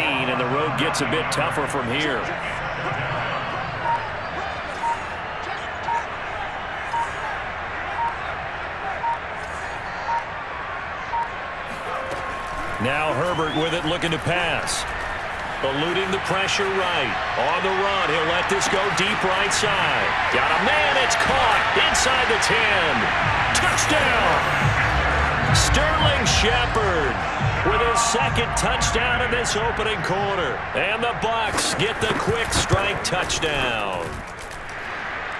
and the road gets a bit tougher from here. Now Herbert with it, looking to pass. Eluding the pressure right. On the run, he'll let this go deep right side. Got a man, it's caught inside the 10. Touchdown! Sterling Shepard with his second touchdown in this opening quarter. And the Bucs get the quick strike touchdown.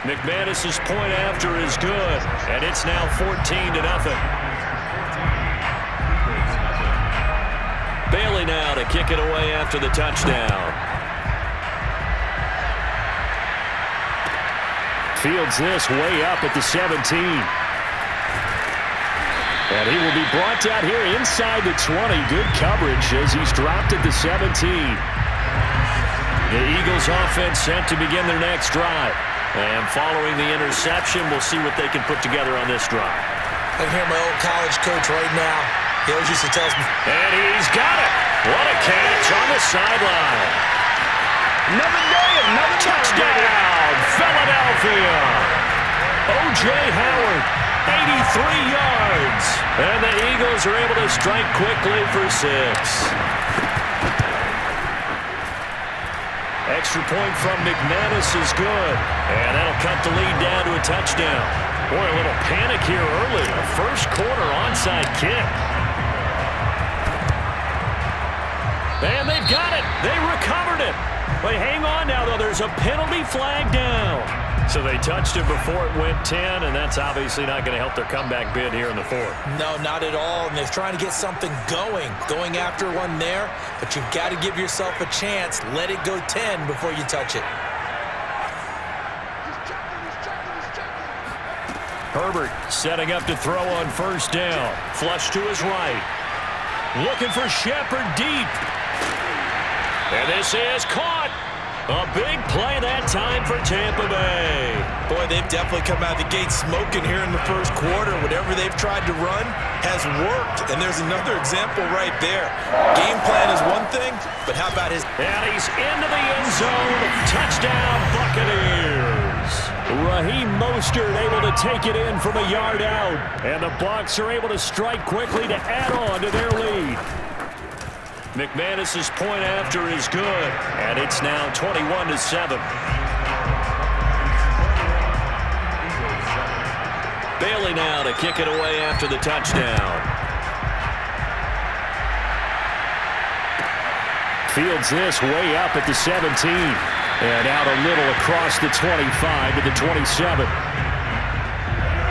McManus's point after is good, and it's now 14-0. Bailey now to kick it away after the touchdown. Fields this way up at the 17. And he will be brought down here inside the 20. Good coverage as he's dropped at the 17. The Eagles offense sent to begin their next drive. And following the interception, we'll see what they can put together on this drive. I can hear my old college coach right now. He always used to tell me. And he's got it. What a catch on the sideline. Another day, another touchdown, Philadelphia. O.J. Howard, 83 yards. And the Eagles are able to strike quickly for 6. Extra point from McManus is good. And that'll cut the lead down to a touchdown. Boy, a little panic here early. A first quarter onside kick. And they've got it. They recovered it. But hang on now, though. There's a penalty flag down. So they touched it before it went 10, and that's obviously not going to help their comeback bid here in the fourth. No, not at all. And they're trying to get something going after one there. But you've got to give yourself a chance. Let it go 10 before you touch it. Herbert setting up to throw on first down. Flush to his right. Looking for Shepard deep. And this is caught. A big play that time for Tampa Bay. Boy, they've definitely come out of the gate smoking here in the first quarter. Whatever they've tried to run has worked. And there's another example right there. Game plan is one thing, but how about his... And he's into the end zone. Touchdown, Buccaneers. Raheem Mostert able to take it in from a yard out. And the Bucs are able to strike quickly to add on to their lead. McManus's point after is good, and it's now 21-7. Bailey now to kick it away after the touchdown. Fields this way up at the 17, and out a little across the 25 to the 27.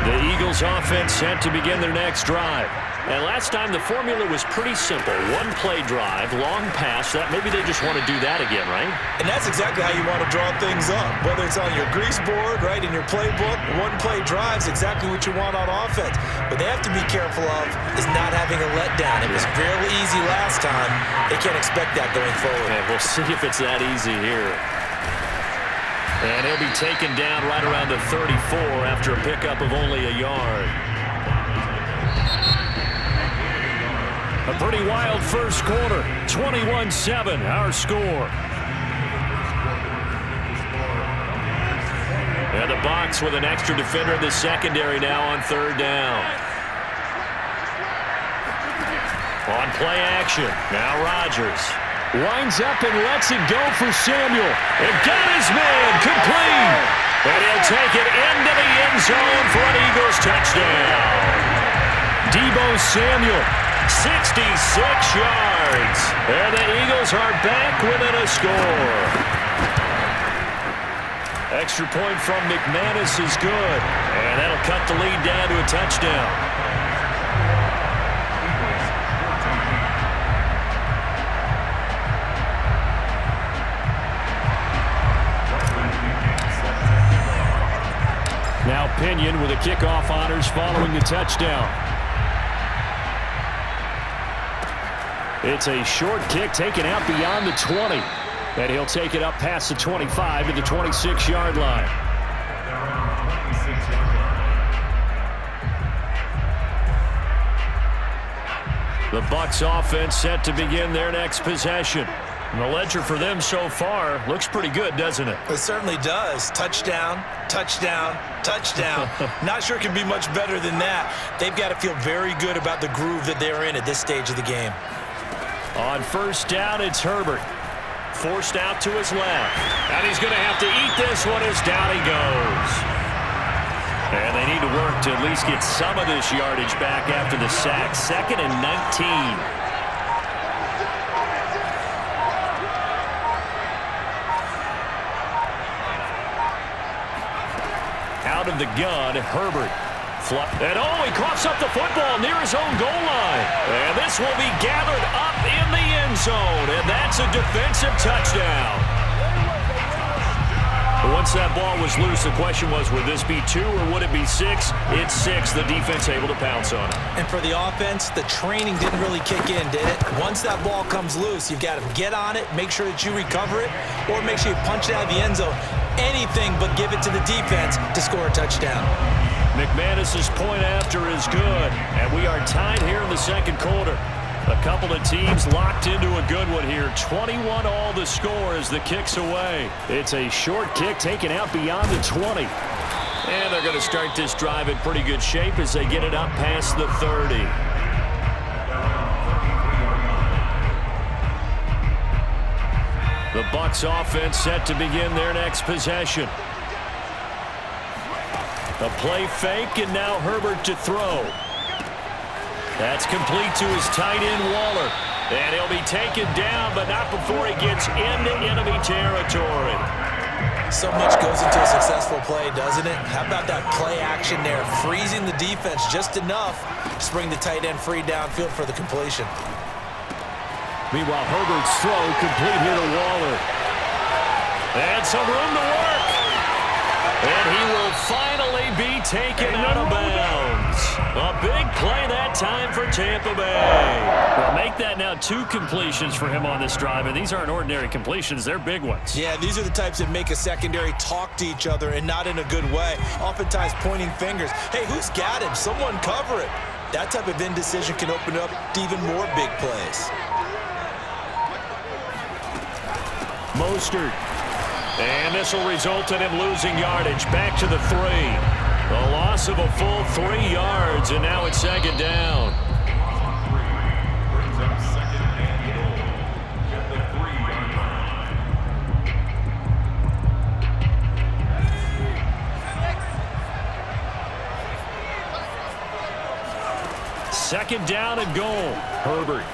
The Eagles offense set to begin their next drive. And last time the formula was pretty simple. One-play drive, long pass. That maybe they just want to do that again, right? And that's exactly how you want to draw things up. Whether it's on your grease board, right, in your playbook, one-play drive is exactly what you want on offense. But they have to be careful of is not having a letdown. It was fairly easy last time. They can't expect that going forward. And we'll see if it's that easy here. And he'll be taken down right around the 34 after a pickup of only a yard. A pretty wild first quarter. 21-7, our score. And the Bucs with an extra defender in the secondary now on third down. On play action. Now Rodgers. Winds up and lets it go for Samuel. And got his man complete. And he'll take it into the end zone for an Eagles touchdown. Deebo Samuel. 66 yards. And the Eagles are back within a score. Extra point from McManus is good. And that'll cut the lead down to a touchdown. Now Pinion with the kickoff honors following the touchdown. It's a short kick taken out beyond the 20. And he'll take it up past the 25 to the 26-yard line. The Bucs offense set to begin their next possession. And the ledger for them so far looks pretty good, doesn't it? It certainly does. Touchdown, touchdown, touchdown. Not sure it can be much better than that. They've got to feel very good about the groove that they're in at this stage of the game. On first down, it's Herbert. Forced out to his left. And he's going to have to eat this one as down he goes. And they need to work to at least get some of this yardage back after the sack. 2nd and 19. Out of the gun, Herbert. And he coughs up the football near his own goal line. And this will be gathered up in the end zone. And that's a defensive touchdown. Once that ball was loose, the question was, would this be 2 or would it be 6? It's 6. The defense able to pounce on it. And for the offense, the training didn't really kick in, did it? Once that ball comes loose, you've got to get on it, make sure that you recover it, or make sure you punch it out of the end zone. Anything but give it to the defense to score a touchdown. McManus's point after is good, and we are tied here in the second quarter. A couple of teams locked into a good one here. 21 all the score as the kick's away. It's a short kick taken out beyond the 20. And they're going to start this drive in pretty good shape as they get it up past the 30. The Bucs offense set to begin their next possession. A play fake, and now Herbert to throw. That's complete to his tight end, Waller. And he'll be taken down, but not before he gets into enemy territory. So much goes into a successful play, doesn't it? How about that play action there? Freezing the defense just enough to bring the tight end free downfield for the completion. Meanwhile, Herbert's throw complete here to Waller. And some room to work. And he will finally be taken out of bounds. A big play that time for Tampa Bay. Well, make that now 2 completions for him on this drive, and these aren't ordinary completions. They're big ones. Yeah, these are the types that make a secondary talk to each other and not in a good way. Oftentimes pointing fingers. Hey, who's got him? Someone cover it. That type of indecision can open up to even more big plays. Mostert. And this will result in him losing yardage. Back to the 3. A loss of a full 3 yards, and now it's 2nd down. Second down and goal. Herbert.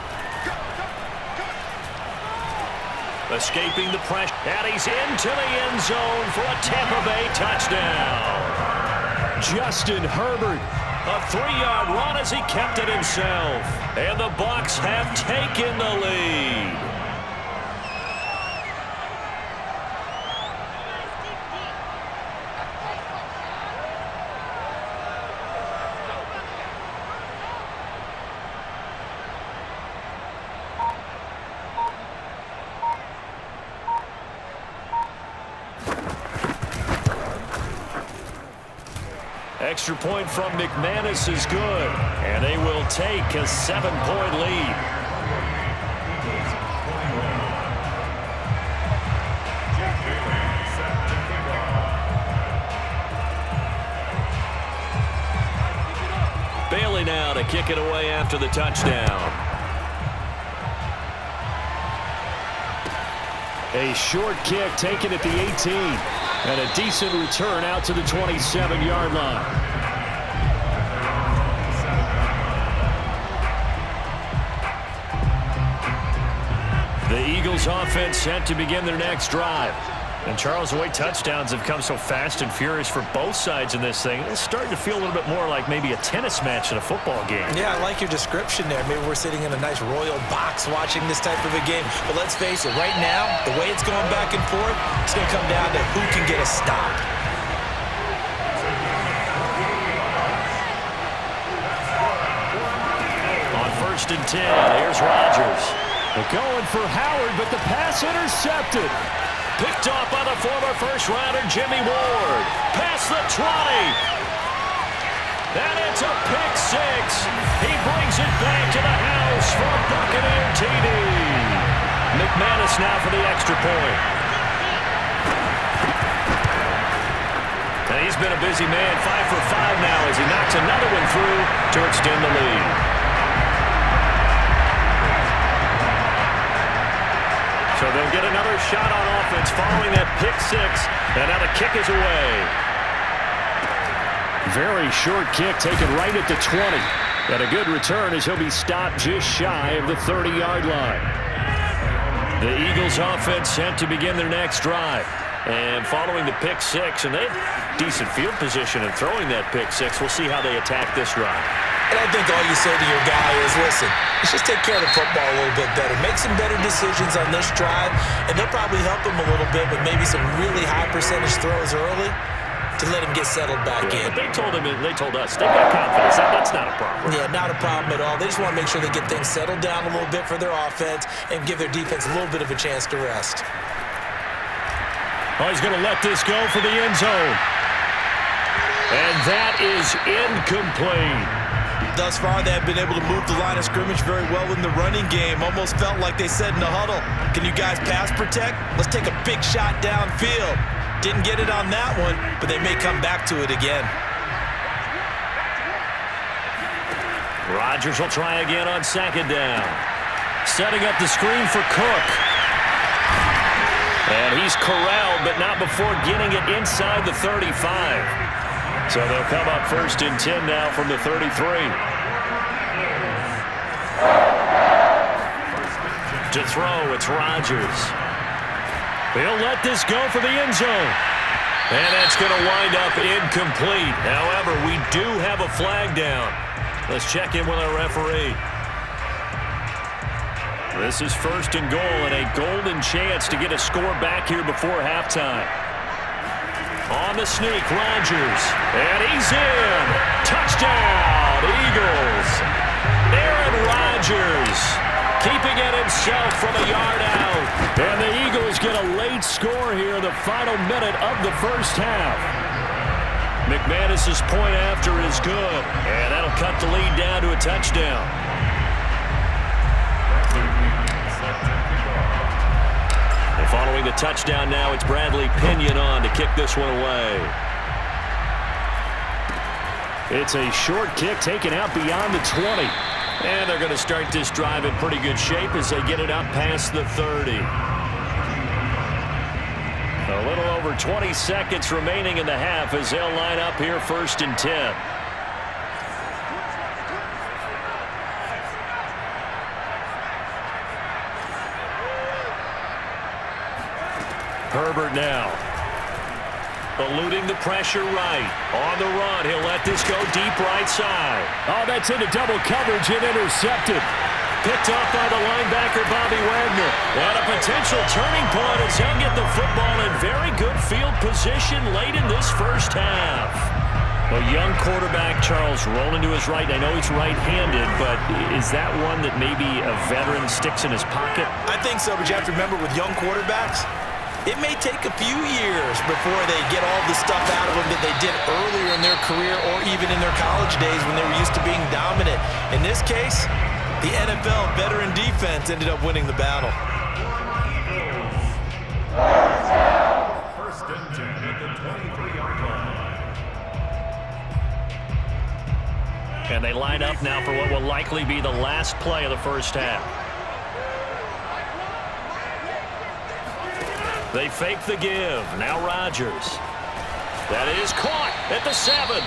Escaping the pressure, and he's into the end zone for a Tampa Bay touchdown. Justin Herbert, a 3-yard run as he kept it himself. And the Bucs have taken the lead. Extra point from McManus is good, and they will take a 7-point lead. Bailey now to kick it away after the touchdown. A short kick taken at the 18. And a decent return out to the 27-yard line. The Eagles offense set to begin their next drive. And Charles, the way touchdowns have come so fast and furious for both sides in this thing, it's starting to feel a little bit more like maybe a tennis match in a football game. Yeah, I like your description there. Maybe we're sitting in a nice royal box watching this type of a game. But let's face it, right now, the way it's going back and forth, it's going to come down to who can get a stop. On 1st and 10, here's Rodgers. They're going for Howard, but the pass intercepted. Picked off by the former first-rounder Jimmy Ward. Past the 20. And it's a pick 6. He brings it back to the house for a Buccaneer TD. McManus now for the extra point. And he's been a busy man, 5 for 5 now as he knocks another one through to extend the lead. So they'll get another shot on offense following that pick six, and now the kick is away. Very short kick taken right at the 20. And a good return as he'll be stopped just shy of the 30-yard line. The Eagles offense set to begin their next drive. And following the pick six, and they have decent field position in throwing that pick six. We'll see how they attack this drive. And I think all you say to your guy is, listen, let's just take care of the football a little bit better. Make some better decisions on this drive, and they'll probably help him a little bit with maybe some really high percentage throws early to let him get settled back in. But they told us, they've got confidence. That's not a problem. Yeah, not a problem at all. They just want to make sure they get things settled down a little bit for their offense and give their defense a little bit of a chance to rest. Oh, he's going to let this go for the end zone. And that is incomplete. Thus far, they have been able to move the line of scrimmage very well in the running game. Almost felt like they said in the huddle, can you guys pass protect? Let's take a big shot downfield. Didn't get it on that one, but they may come back to it again. Rodgers will try again on second down. Setting up the screen for Cook. And he's corralled, but not before getting it inside the 35. So they'll come up 1st and 10 now from the 33. To throw, it's Rodgers. He'll let this go for the end zone. And that's going to wind up incomplete. However, we do have a flag down. Let's check in with our referee. This is 1st and goal and a golden chance to get a score back here before halftime. On the sneak, Rodgers. And he's in. Touchdown, Eagles. Aaron Rodgers keeping it himself from a yard out. And the Eagles get a late score here in the final minute of the first half. McManus's point after is good. And that'll cut the lead down to a touchdown. And following the touchdown now, it's Bradley Pinion on to kick this one away. It's a short kick taken out beyond the 20. And they're going to start this drive in pretty good shape as they get it up past the 30. A little over 20 seconds remaining in the half as they'll line up here 1st and 10. Herbert now. Eluding the pressure right. On the run, he'll let this go deep right side. Oh, that's into double coverage and intercepted. Picked off by the linebacker, Bobby Wagner. And a potential turning point as he'll get the football in very good field position late in this first half. A young quarterback, Charles, rolling to his right. I know he's right-handed, but is that one that maybe a veteran sticks in his pocket? I think so, but you have to remember with young quarterbacks, it may take a few years before they get all the stuff out of them that they did earlier in their career or even in their college days when they were used to being dominant. In this case, the NFL veteran defense ended up winning the battle. 1st and 10 at the 23-yard line. And they line up now for what will likely be the last play of the first half. They fake the give. Now Rodgers. That is caught at the 7.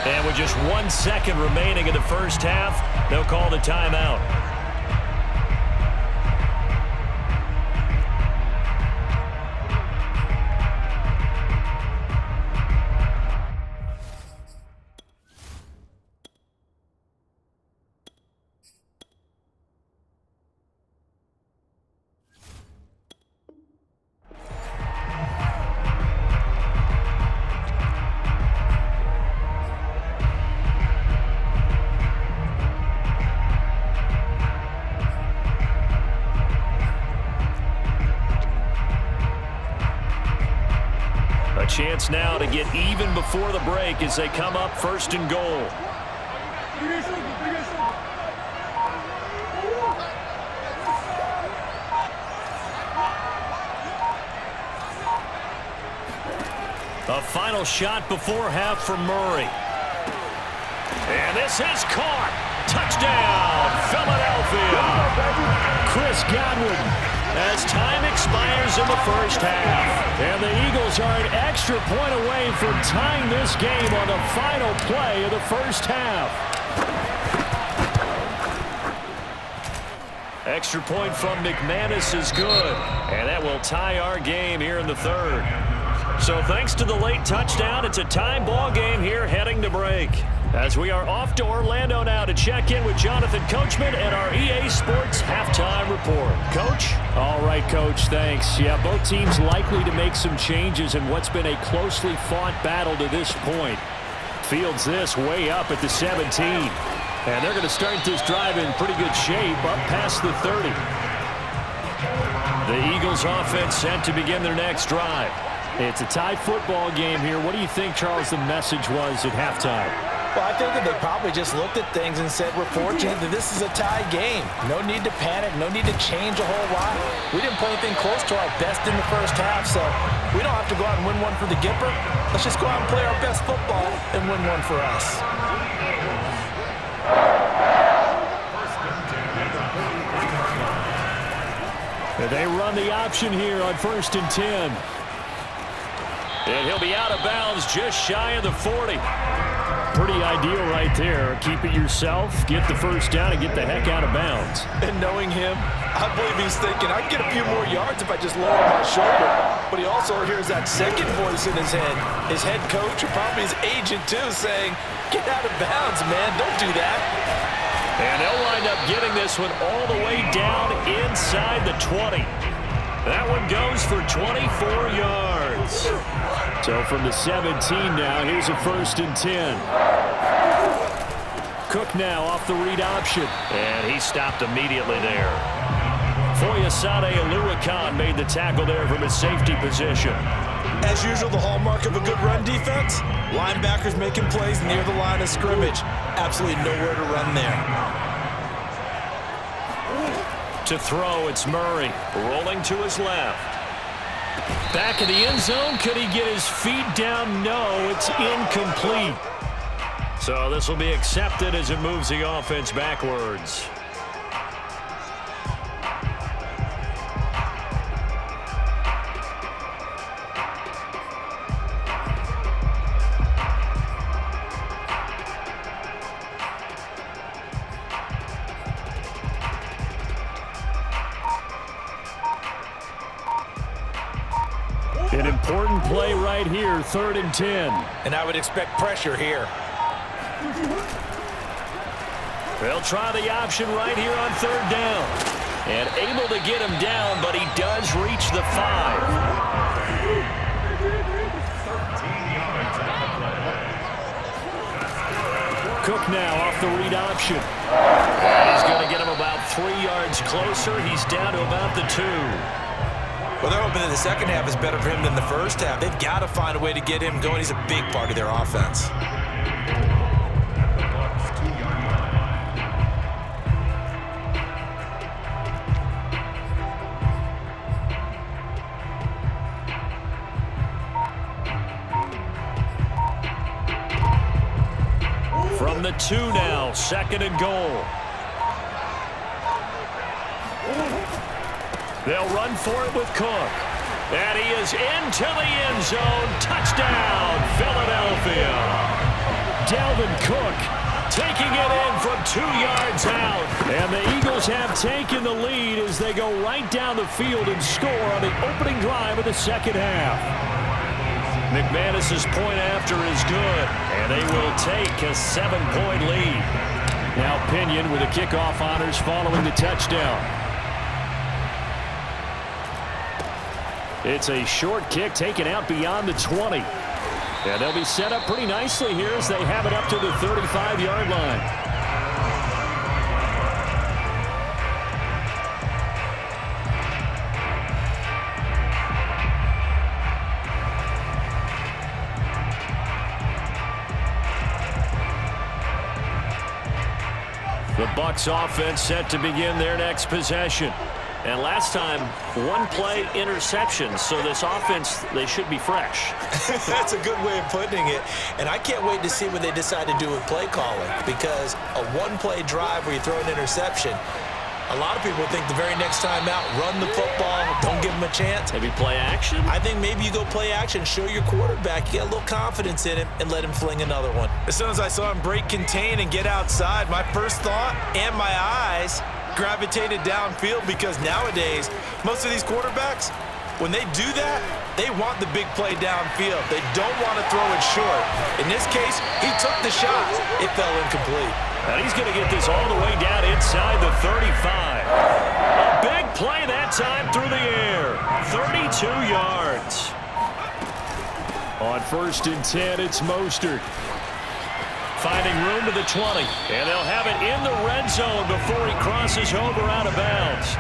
And with just 1 second remaining in the first half, they'll call the timeout. Chance now to get even before the break as they come up 1st and goal. A final shot before half from Murray. And this is caught. Touchdown, Philadelphia. Chris Godwin as time expires in the first half. And the Eagles are an extra point away from tying this game on the final play of the first half. Extra point from McManus is good. And that will tie our game here in the third. So thanks to the late touchdown, it's a tie ball game here heading to break. As we are off to Orlando now to check in with Jonathan Coachman and our EA Sports halftime report. Coach? All right, Coach, thanks. Yeah, both teams likely to make some changes in what's been a closely fought battle to this point. Fields this way up at the 17. And they're going to start this drive in pretty good shape up past the 30. The Eagles offense set to begin their next drive. It's a tie football game here. What do you think, Charles, the message was at halftime? Well, I think that they probably just looked at things and said, we're fortunate that this is a tie game. No need to panic. No need to change a whole lot. We didn't play anything close to our best in the first half, so we don't have to go out and win one for the Gipper. Let's just go out and play our best football and win one for us. They run the option here on 1st and 10. And he'll be out of bounds just shy of the 40. Pretty ideal right there. Keep it yourself, get the first down, and get the heck out of bounds. And knowing him, I believe he's thinking, I can get a few more yards if I just lower my shoulder. But he also hears that second voice in his head. His head coach, or probably his agent too, saying, get out of bounds, man. Don't do that. And they'll wind up getting this one all the way down inside the 20. That one goes for 24 yards. So from the 17 now, here's a 1st and 10. Cook now off the read option. And he stopped immediately there. Foyesade Aluakan made the tackle there from his safety position. As usual, the hallmark of a good run defense, linebackers making plays near the line of scrimmage. Absolutely nowhere to run there. To throw, it's Murray, rolling to his left. Back in the end zone, could he get his feet down? No, it's incomplete. So this will be accepted as it moves the offense backwards. An important play right here, 3rd and 10. And I would expect pressure here. They'll try the option right here on 3rd down. And able to get him down, but he does reach the 5. Cook now off the read option. And he's going to get him about 3 yards closer. He's down to about the 2. Well, they're hoping that the second half is better for him than the first half. They've got to find a way to get him going. He's a big part of their offense. From the 2 now, 2nd and goal. They'll run for it with Cook. And he is into the end zone. Touchdown, Philadelphia. Dalvin Cook taking it in from 2 yards out. And the Eagles have taken the lead as they go right down the field and score on the opening drive of the second half. McManus's point after is good, and they will take a 7-point lead. Now Pinion with the kickoff honors following the touchdown. It's a short kick taken out beyond the 20. And they'll be set up pretty nicely here as they have it up to the 35-yard line. The Bucs offense set to begin their next possession. And last time, one-play interception. So this offense, they should be fresh. That's a good way of putting it. And I can't wait to see what they decide to do with play calling, because a one-play drive where you throw an interception, a lot of people think the very next time out, run the football, don't give them a chance. Maybe play action? I think maybe you go play action, show your quarterback, you get a little confidence in him, and let him fling another one. As soon as I saw him break contain and get outside, my first thought and my eyes gravitated downfield, because nowadays, most of these quarterbacks, when they do that, they want the big play downfield. They don't want to throw it short. In this case, he took the shot. It fell incomplete. And he's going to get this all the way down inside the 35. A big play that time through the air. 32 yards. On 1st and 10, it's Mostert. Finding room to the 20. And they'll have it in the red zone before he crosses over out of bounds.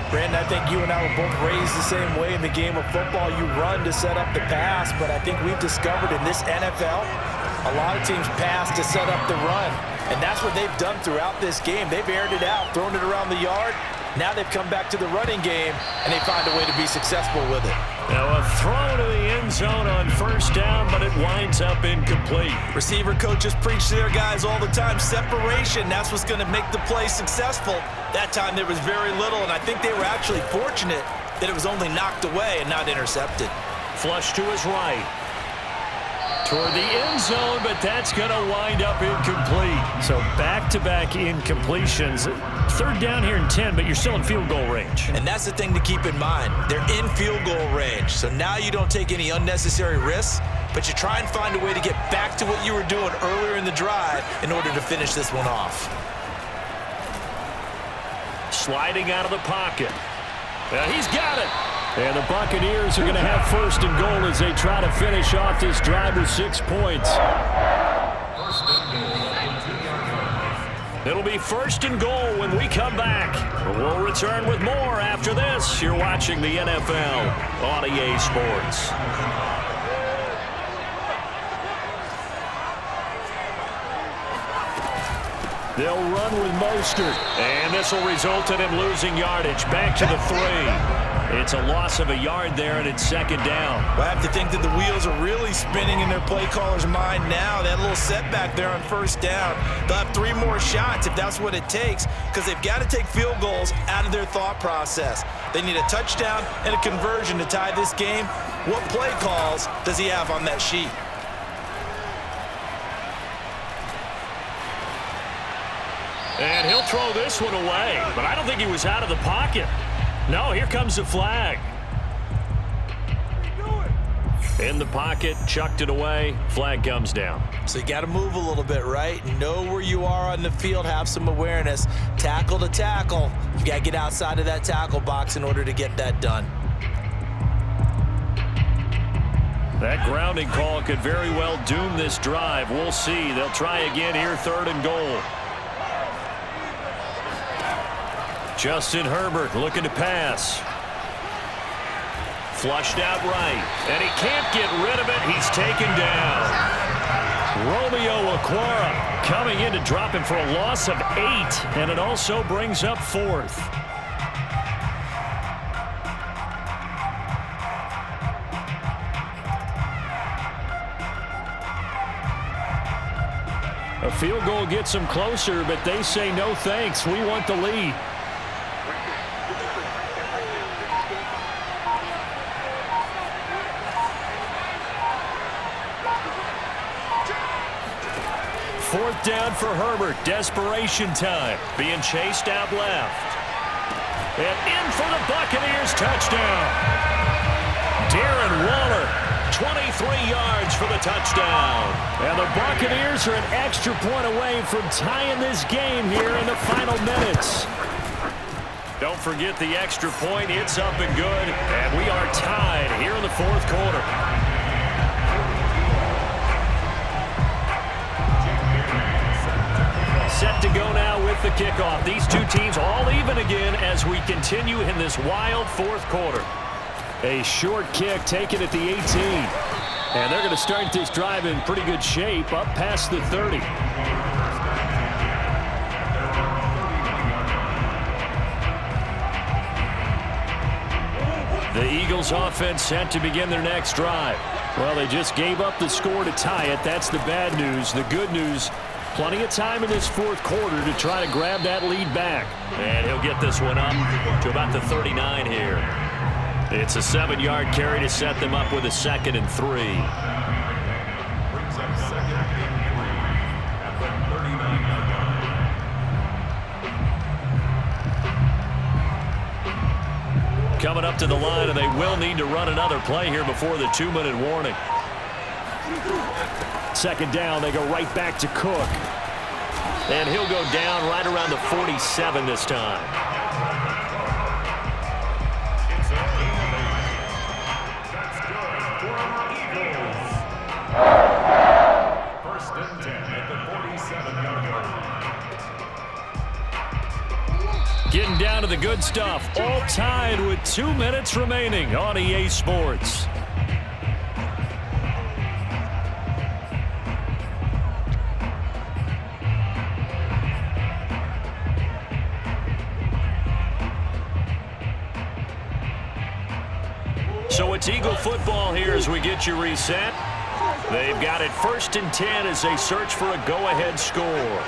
Brandon, I think you and I were both raised the same way in the game of football. You run to set up the pass, but I think we've discovered in this NFL, a lot of teams pass to set up the run. And that's what they've done throughout this game. They've aired it out, thrown it around the yard. Now they've come back to the running game, and they find a way to be successful with it. Now a throw to the end zone on 1st down, but it winds up incomplete. Receiver coaches preach to their guys all the time. Separation, that's what's going to make the play successful. That time there was very little, and I think they were actually fortunate that it was only knocked away and not intercepted. Flush to his right. Toward the end zone, but that's going to wind up incomplete. So back-to-back incompletions. 3rd down here in 10, but you're still in field goal range. And that's the thing to keep in mind. They're in field goal range. So now you don't take any unnecessary risks, but you try and find a way to get back to what you were doing earlier in the drive in order to finish this one off. Sliding out of the pocket. He's got it. And the Buccaneers are going to have 1st and goal as they try to finish off this drive with 6 points. It'll be 1st and goal when we come back. We'll return with more after this. You're watching the NFL on EA Sports. They'll run with Mostert, and this will result in him losing yardage. Back to the 3. It's a loss of a yard there, and it's 2nd down. Well, I have to think that the wheels are really spinning in their play caller's mind now. That little setback there on 1st down. They'll have 3 more shots if that's what it takes, because they've got to take field goals out of their thought process. They need a touchdown and a conversion to tie this game. What play calls does he have on that sheet? And he'll throw this one away, but I don't think he was out of the pocket. No, here comes the flag. In the pocket, chucked it away, flag comes down. So you got to move a little bit, right? Know where you are on the field, have some awareness. Tackle to tackle. You got to get outside of that tackle box in order to get that done. That grounding call could very well doom this drive. We'll see. They'll try again here, 3rd and goal. Justin Herbert looking to pass. Flushed out right, and he can't get rid of it. He's taken down. Romeo Okwara coming in to drop him for a loss of 8, and it also brings up 4th. A field goal gets them closer, but they say no thanks. We want the lead. Fourth down for Herbert. Desperation time. Being chased out left. And in for the Buccaneers. Touchdown. Darren Waller, 23 yards for the touchdown. And the Buccaneers are an extra point away from tying this game here in the final minutes. Don't forget the extra point. It's up and good. And we are tied here in the 4th quarter. Set to go now with the kickoff. These two teams all even again as we continue in this wild 4th quarter. A short kick taken at the 18. And they're going to start this drive in pretty good shape up past the 30. The Eagles offense set to begin their next drive. Well, they just gave up the score to tie it. That's the bad news. The good news, plenty of time in this fourth quarter to try to grab that lead back. And he'll get this one up to about the 39 here. It's a 7-yard carry to set them up with a 2nd and 3. Brings up 2nd and 3 at the 39-yard line. Coming up to the line, and they will need to run another play here before the 2-minute warning. 2nd down, they go right back to Cook. And he'll go down right around the 47 this time. First and 10 at the 47-yard line. Getting down to the good stuff. All tied with 2 minutes remaining on EA Sports. So it's Eagle football here as we get you reset. They've got it 1st and 10 as they search for a go-ahead score.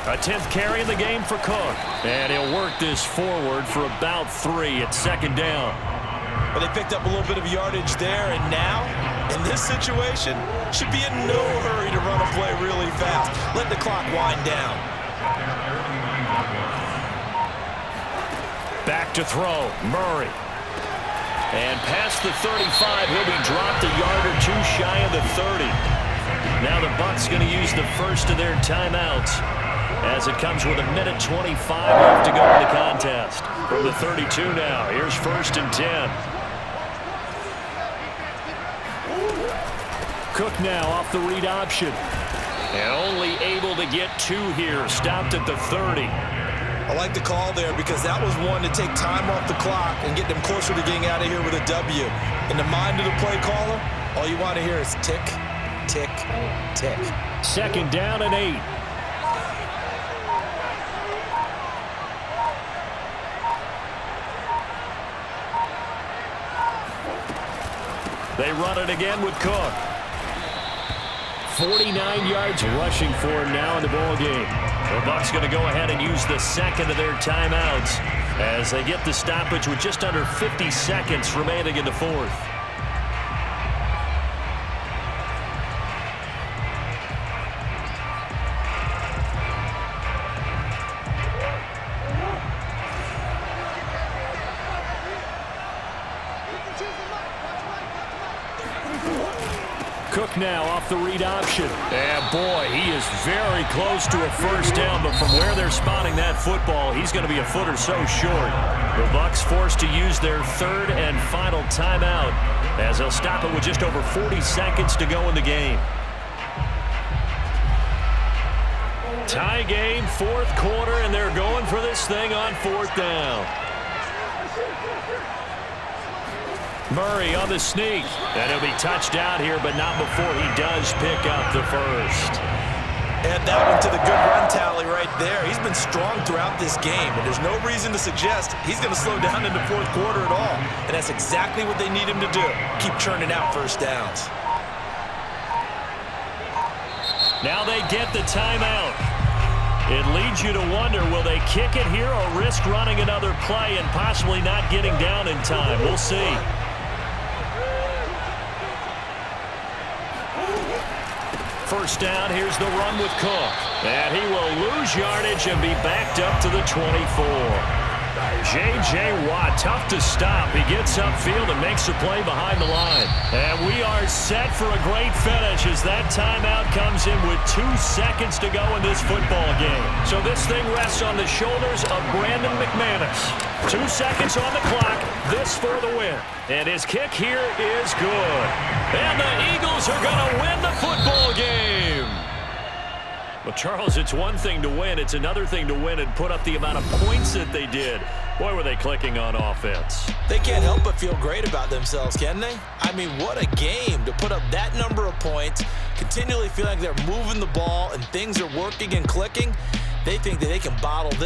A 10th carry in the game for Cook. And he'll work this forward for about 3 at 2nd down. Well, they picked up a little bit of yardage there, and now, in this situation, should be in no hurry to run a play really fast. Let the clock wind down. Back to throw, Murray. And past the 35, he'll be dropped a yard or 2 shy of the 30. Now the Bucs going to use the first of their timeouts as it comes with 1:25 left to go in the contest. From the 32 now, here's 1st and 10. Cook now off the read option. And only able to get 2 here, stopped at the 30. I like the call there because that was one to take time off the clock and get them closer to getting out of here with a W. In the mind of the play caller, all you want to hear is tick, tick, tick. 2nd down and 8. They run it again with Cook. 49 yards rushing for him now in the ball game. The Bucs going to go ahead and use the 2nd of their timeouts as they get the stoppage with just under 50 seconds remaining in the 4th. Cook now off the read option. And boy, he is very close to a 1st down, but from where they're spotting that football, he's going to be a foot or so short. The Bucs forced to use their 3rd and final timeout as they'll stop it with just over 40 seconds to go in the game. Tie game, 4th quarter, and they're going for this thing on 4th down. Murray on the sneak. And he'll be touched out here, but not before he does pick up the 1st. Add that one to the good run tally right there. He's been strong throughout this game, and there's no reason to suggest he's going to slow down in the 4th quarter at all. And that's exactly what they need him to do. Keep churning out 1st downs. Now they get the timeout. It leads you to wonder, will they kick it here or risk running another play and possibly not getting down in time? We'll see. First down, here's the run with Cook. And he will lose yardage and be backed up to the 24. J.J. Watt, tough to stop. He gets upfield and makes a play behind the line. And we are set for a great finish as that timeout comes in with 2 seconds to go in this football game. So this thing rests on the shoulders of Brandon McManus. 2 seconds on the clock, this for the win. And his kick here is good. And the Eagles are going to win the football game. Well, Charles, it's one thing to win. It's another thing to win and put up the amount of points that they did. Boy, were they clicking on offense. They can't help but feel great about themselves, can they? I mean, what a game to put up that number of points, continually feeling like they're moving the ball and things are working and clicking. They think that they can bottle this.